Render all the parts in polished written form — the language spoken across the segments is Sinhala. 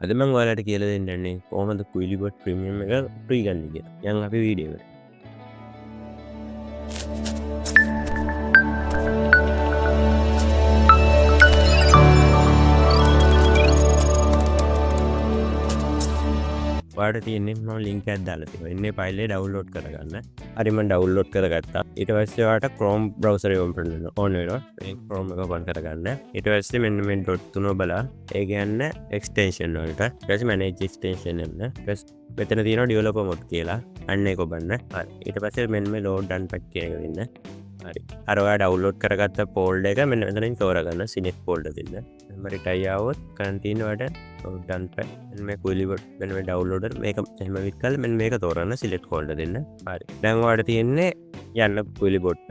අද මම ඔයාලට කියලා දෙන්නන්නේ කොහොමද ක්විලිබොට් ප්‍රීමියම් එක ෆ්‍රී ගන්න කියලා. යන් අපි වීඩියෝ එකට. ඔයාලට තියෙන්නේ මම ලින්ක් එකක් දාලා තියෙනවා. එන්නේ ෆයිල් එක ඩවුන්ලෝඩ් කරගන්න. හරි මම ඩවුන්ලෝඩ් කරගත්තා. ඊට පස්සේ ඔයාලට Chrome browser එක ඕපන් වෙනවා. මේ Chrome එක ඕපන් කරගන්න. ඊට පස්සේ මෙන්න මේ ඩොට් තුන බලලා ඒ කියන්නේ extension වලට. ඊට පස්සේ manage extension එන්න. ඊට පස්සේ මෙතන තියෙනවා developer mode කියලා. අන්න ඒක ඔබන්න. හරි. ඊට පස්සේ මෙන්න මේ load unpack කියන එක දෙන්න. හරි. අර ඔයා ඩවුන්ලෝඩ් කරගත්ත ෆෝල්ඩර් එක මෙන්න මෙතනින් තෝරගන්න. select folder දෙන්න. මම ටයි આવොත් කරන් තියෙනවට load unpack මෙන්න මේ ක්විලිබොට් මෙන්න මේ ඩවුන්ලෝඩර් මේක එහෙම විත් කරලා මෙන්න මේක තෝරන්න select folder දෙන්න. හරි. දැන් ඔයාලට තියෙන්නේ යන්න ක්විලිබොට්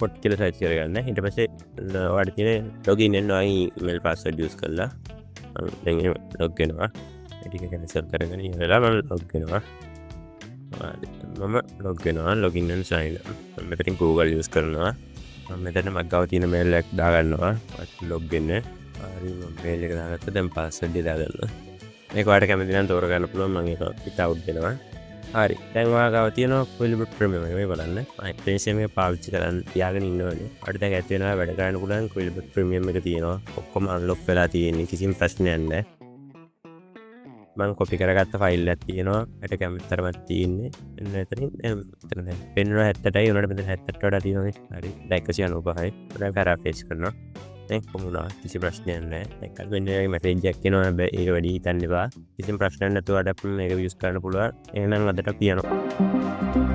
පොට් කියලා සර්ච් කරගන්න. ඊට පස්සේ ඔයාලට තියෙන login වෙනවා email password use කරලා. දැන් එහෙම log වෙනවා. ඒ ටික cancel කරගෙන ඉවරලා මම log වෙනවා. මම log වෙනවා login and sign up. මම මෙතනින් Google use කරනවා. මම මෙතන මක් ගාව තියෙන mail එක දාගන්නවා. log වෙන්න. හරි මම mail එක දාගත්තා. දැන් password එක දාගන්නවා. මේක ඔයාලට කැමති නම් තෝරගන්න පුළුවන්. මම ඒක without දෙනවා. හරි. දැන් ඔයා ගාව තියෙනවා ක්විලිබොට් ප්‍රීමියම් එක මේ බලන්න. extension එක පාවිච්චි කරන් තියාගෙන ඉන්න ඕනේ. ඔයාලට දැන් ඇති වෙනවා වැඩ කරන්න පුළුවන් ක්විලිබොට් ප්‍රීමියම් එක තියෙනවා. ඔක්කොම unlock වෙලා තියෙන්නේ. කිසිම ප්‍රශ්නයක් නැහැ. මම කොපි කරගත්ත ෆයිල් එකක් තියෙනවා. ඒකට කැමති තරමක් තියෙන්නේ. එන්න එතනින් එතන දැන් පෙන්වනවා 70යි උනට මෙතන 70ට වඩා තියෙනවා. හරි. දැන් 195යි. උඩ පැරාෆ්‍රේස් කරනවා. දැන් කොමුණා කිසි ප්‍රශ්නයක් නැහැ. දැන් මෙන්න මේ මැසේජ් එකක් එනවා. හැබැයි ඒක වැඩි හිතන්න එපා. කිසිම ප්‍රශ්නයක් නැතුව අද මේක යූස් කරන්න පුළුවන්. එහෙනම් අදට පියනවා.